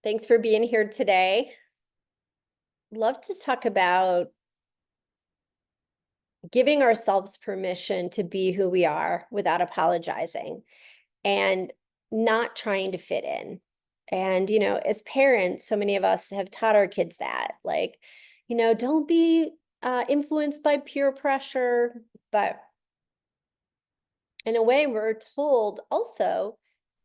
Thanks for being here today. Love to talk about giving ourselves permission to be who we are without apologizing and not trying to fit in. And, as parents, so many of us have taught our kids that, like, don't be influenced by peer pressure. But in a way, we're told also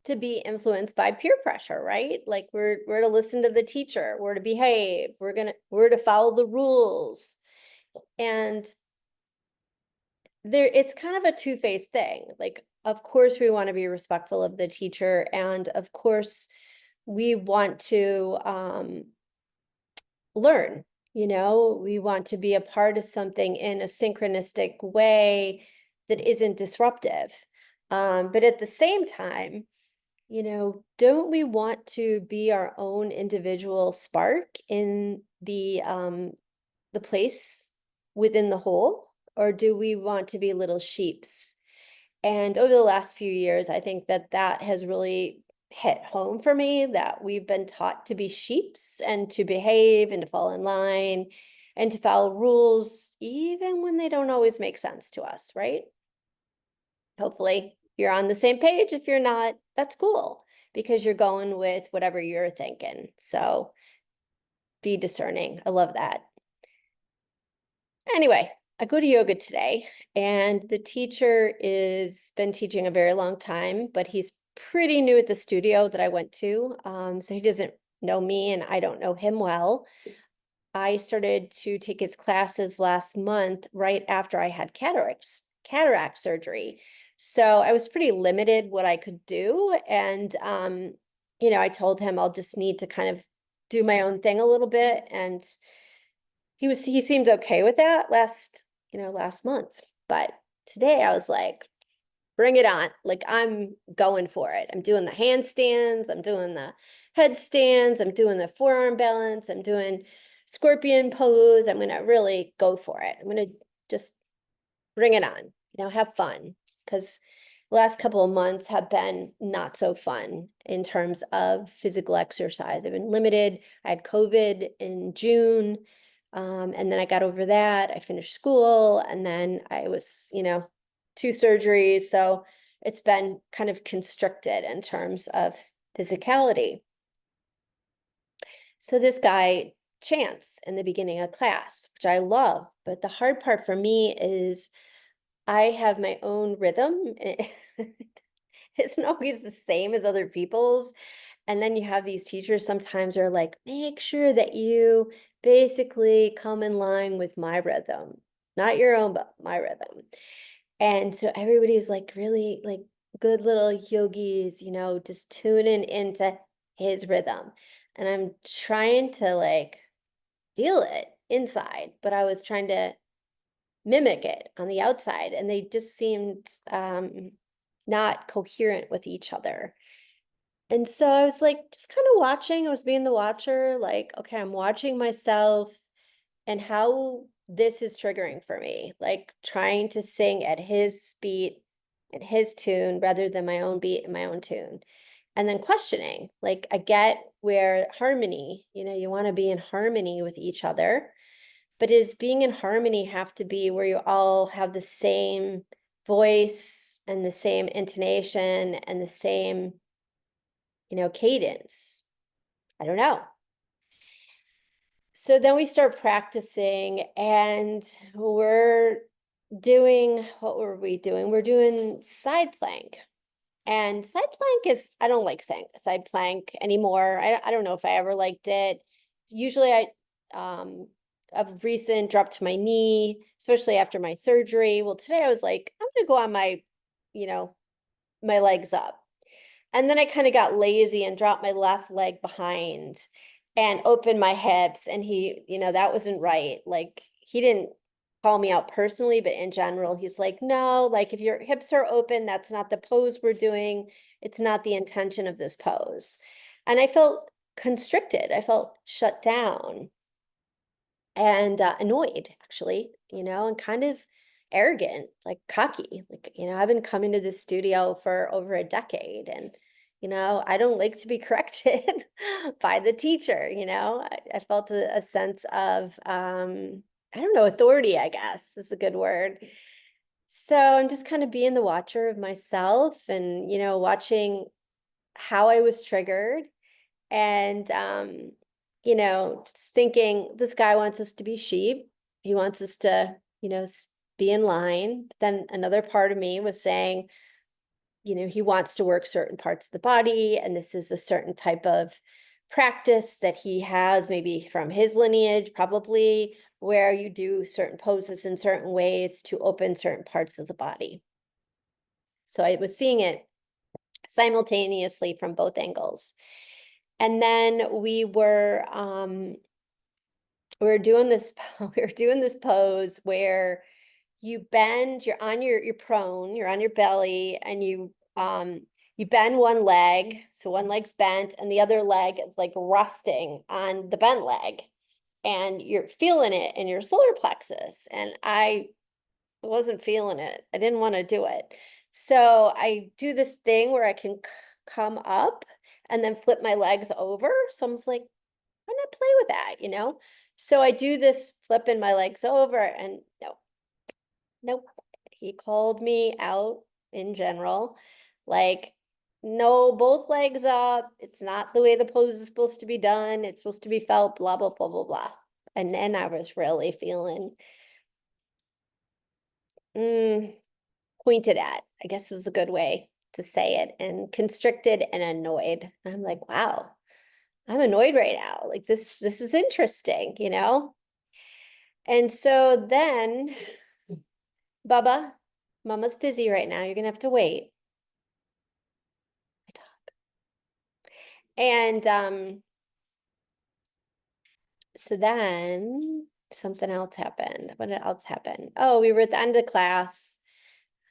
to be influenced by peer pressure, right? Like we're to listen to the teacher, we're to behave, we're to follow the rules. And it's kind of a two-faced thing. Like, of course, we want to be respectful of the teacher, and of course, we want to learn. We want to be a part of something in a synchronistic way that isn't disruptive. But at the same time, don't we want to be our own individual spark in the place within the whole, or do we want to be little sheeps? And over the last few years, I think that has really hit home for me, that we've been taught to be sheeps and to behave and to fall in line and to follow rules, even when they don't always make sense to us, right? Hopefully you're on the same page. If you're not, that's cool, because you're going with whatever you're thinking. So be discerning. I love that. Anyway, I go to yoga today, and the teacher is been teaching a very long time, but he's pretty new at the studio that I went to. So he doesn't know me and I don't know him well. I started to take his classes last month, right after I had cataract surgery. So I was pretty limited what I could do. And, I told him I'll just need to kind of do my own thing a little bit. And he seemed okay with that last month. But today I was like, bring it on. Like, I'm going for it. I'm doing the handstands, I'm doing the headstands, I'm doing the forearm balance, I'm doing scorpion pose. I'm gonna really go for it. I'm gonna just bring it on, have fun. Because the last couple of months have been not so fun in terms of physical exercise. I've been limited. I had COVID in June. And then I got over that. I finished school, and then I was, 2 surgeries. So it's been kind of constricted in terms of physicality. So this guy, Chance, in the beginning of class, which I love, but the hard part for me is I have my own rhythm. It's not always the same as other people's. And then you have these teachers sometimes are like, make sure that you basically come in line with my rhythm, not your own, but my rhythm. And so everybody's like really like good little yogis, just tuning into his rhythm. And I'm trying to like feel it inside, but I was trying to mimic it on the outside, and they just seemed not coherent with each other. And so I was like, just kind of watching. I was being the watcher, like, okay, I'm watching myself and how this is triggering for me, like trying to sing at his beat and his tune rather than my own beat and my own tune. And then questioning, like, I get where harmony, you want to be in harmony with each other, but does being in harmony have to be where you all have the same voice and the same intonation and the same, cadence? I don't know. So then we start practicing, and we're doing, what were we doing? We're doing side plank. And side plank is, I don't like saying side plank anymore. I don't know if I ever liked it. Usually of recent dropped to my knee, especially after my surgery. Well, today I was like, I'm gonna go on my legs up. And then I kind of got lazy and dropped my left leg behind and opened my hips. And that wasn't right. Like, he didn't call me out personally, but in general, he's like, no, like if your hips are open, that's not the pose we're doing. It's not the intention of this pose. And I felt constricted. I felt shut down and annoyed, actually, and kind of arrogant, like cocky. Like, I've been coming to this studio for over a decade, and I don't like to be corrected by the teacher, I felt a sense of, I don't know, authority, I guess is a good word. So I'm just kind of being the watcher of myself and, watching how I was triggered and, just thinking this guy wants us to be sheep. He wants us to, be in line. But then another part of me was saying, he wants to work certain parts of the body, and this is a certain type of practice that he has, maybe from his lineage, probably, where you do certain poses in certain ways to open certain parts of the body. So I was seeing it simultaneously from both angles. And then we were doing this we were doing this pose where you bend, you're prone, you're on your belly, and you bend one leg, so one leg's bent and the other leg is like resting on the bent leg, and you're feeling it in your solar plexus. And I wasn't feeling it. I didn't want to do it. So I do this thing where I can come up and then flip my legs over. So I'm just like, why not play with that? So I do this flipping my legs over, and no, nope. He called me out in general, like, no, both legs up. It's not the way the pose is supposed to be done. It's supposed to be felt, blah, blah, blah, blah, blah. And then I was really feeling pointed at, I guess is a good way to say it, and constricted and annoyed. And I'm like, wow, I'm annoyed right now. Like this is interesting, And so then, Bubba, Mama's busy right now. You're gonna have to wait. And so then something else happened. What else happened? Oh, we were at the end of the class.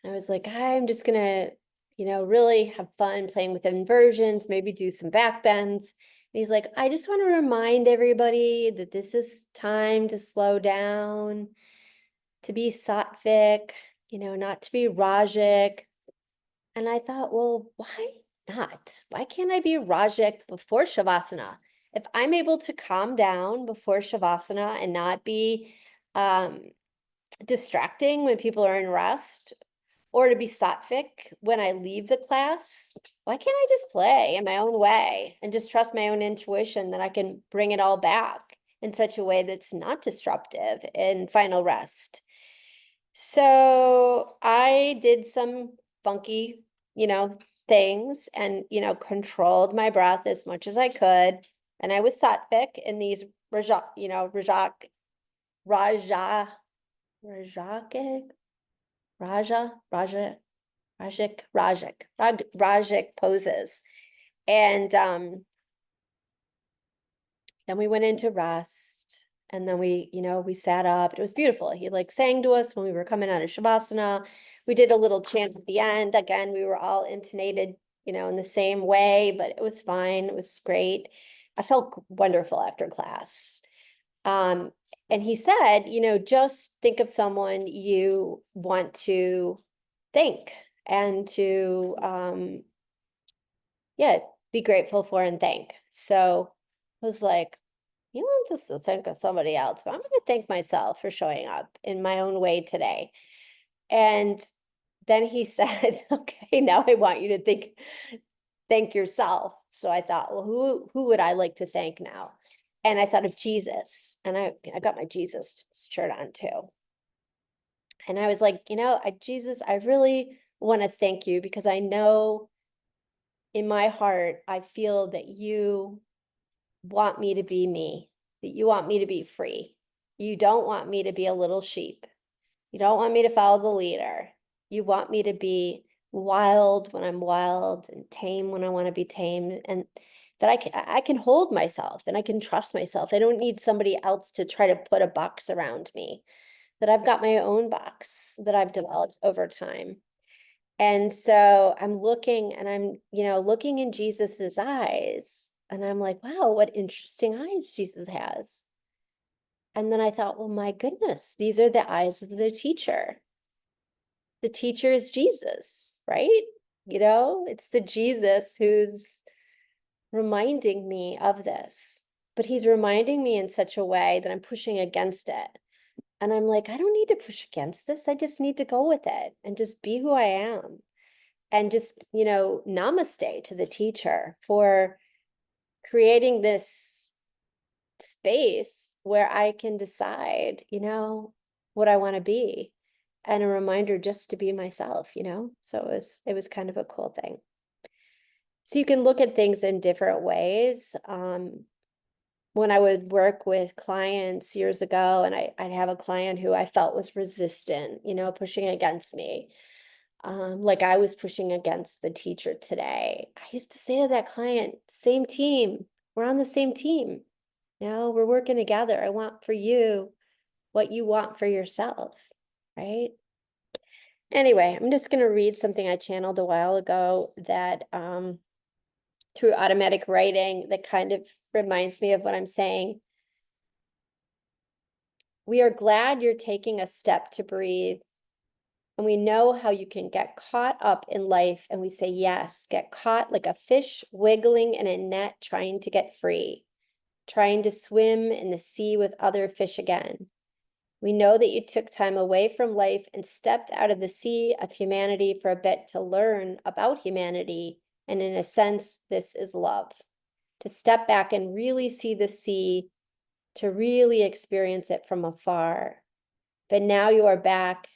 And I was like, I'm just gonna, really have fun playing with inversions, maybe do some back bends. And he's like, I just want to remind everybody that this is time to slow down, to be sattvic, not to be rajic. And I thought, well, why not? Why can't I be rajic before Shavasana? If I'm able to calm down before Shavasana and not be distracting when people are in rest, or to be sattvic when I leave the class, why can't I just play in my own way and just trust my own intuition that I can bring it all back in such a way that's not disruptive in final rest? So I did some funky, things, and, controlled my breath as much as I could. And I was sattvic in these Raja, Rajake, Raja, Rajic poses. And then we went into rest, and then we sat up. It was beautiful. He like sang to us when we were coming out of Shavasana. We did a little chant at the end. Again, we were all intonated, in the same way, but it was fine. It was great. I felt wonderful after class. And he said, just think of someone you want to thank and to, yeah, be grateful for and thank. So I was like, he wants us to think of somebody else, but I'm going to thank myself for showing up in my own way today. And then he said, okay, now I want you to thank yourself. So I thought, well, who would I like to thank now? And I thought of Jesus, and I got my Jesus shirt on too. And I was like, Jesus, I really want to thank you, because I know in my heart, I feel that you want me to be me, that you want me to be free. You don't want me to be a little sheep. You don't want me to follow the leader. You want me to be wild when I'm wild and tame when I want to be tamed, and that I can hold myself and I can trust myself. I don't need somebody else to try to put a box around me, that I've got my own box that I've developed over time. And so I'm looking, and I'm, looking in Jesus's eyes, and I'm like, wow, what interesting eyes Jesus has. And then I thought, well, my goodness, these are the eyes of the teacher. The teacher is Jesus, right? you know? It's the Jesus who's reminding me of this, but he's reminding me in such a way that I'm pushing against it. And I'm like, I don't need to push against this. I just need to go with it and just be who I am. And just, you know, namaste to the teacher for creating this space where I can decide, you know, what I want to be, and a reminder just to be myself, you know? So it was kind of a cool thing. So you can look at things in different ways. When I would work with clients years ago, and I'd have a client who I felt was resistant, you know, pushing against me, like I was pushing against the teacher today. I used to say to that client, same team, we're on the same team. Now we're working together. I want for you what you want for yourself, right? Anyway, I'm just going to read something I channeled a while ago that through automatic writing that kind of reminds me of what I'm saying. We are glad you're taking a step to breathe. And we know how you can get caught up in life. And we say, yes, get caught like a fish wiggling in a net, trying to get free, trying to swim in the sea with other fish again. We know that you took time away from life and stepped out of the sea of humanity for a bit to learn about humanity. And in a sense, this is love. To step back and really see the sea, to really experience it from afar. But now you are back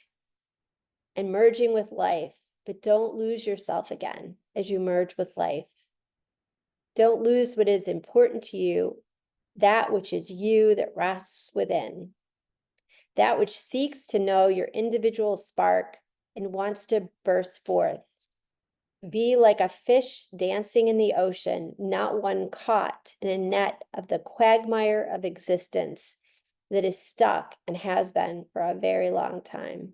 and merging with life, but don't lose yourself again as you merge with life. Don't lose what is important to you, that which is you that rests within, that which seeks to know your individual spark and wants to burst forth. Be like a fish dancing in the ocean, not one caught in a net of the quagmire of existence that is stuck and has been for a very long time.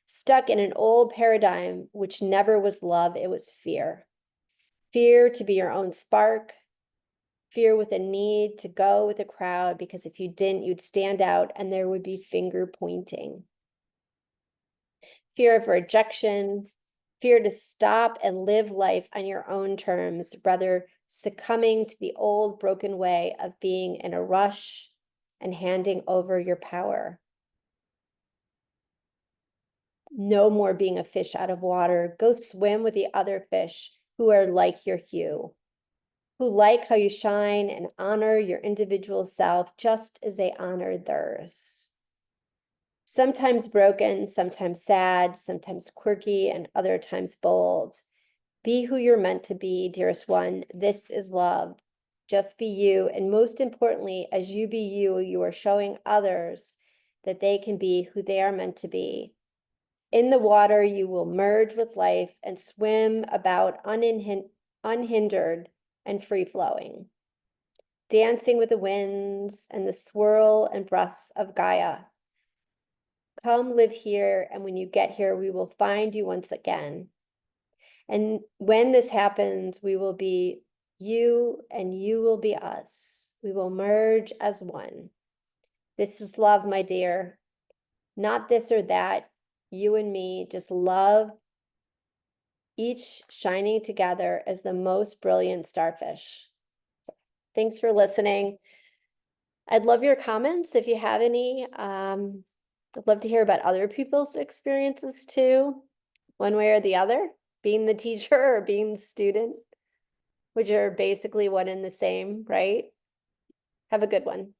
Stuck in an old paradigm which never was love, it was fear. Fear to be your own spark, fear with a need to go with the crowd, because if you didn't, you'd stand out and there would be finger pointing. Fear of rejection, fear to stop and live life on your own terms, rather succumbing to the old broken way of being in a rush and handing over your power. No more being a fish out of water. Go swim with the other fish who are like your hue, who like how you shine and honor your individual self just as they honor theirs. Sometimes broken, sometimes sad, sometimes quirky, and other times bold. Be who you're meant to be, dearest one. This is love. Just be you. And most importantly, as you be you, you are showing others that they can be who they are meant to be. In the water, you will merge with life and swim about unhindered and free-flowing, dancing with the winds and the swirl and breaths of Gaia. Come live here, and when you get here, we will find you once again. And when this happens, we will be you and you will be us. We will merge as one. This is love, my dear. Not this or that, you and me, just love, each shining together as the most brilliant starfish. So, thanks for listening. I'd love your comments if you have any. I'd love to hear about other people's experiences too, one way or the other, being the teacher or being the student, which are basically one and the same, right? Have a good one.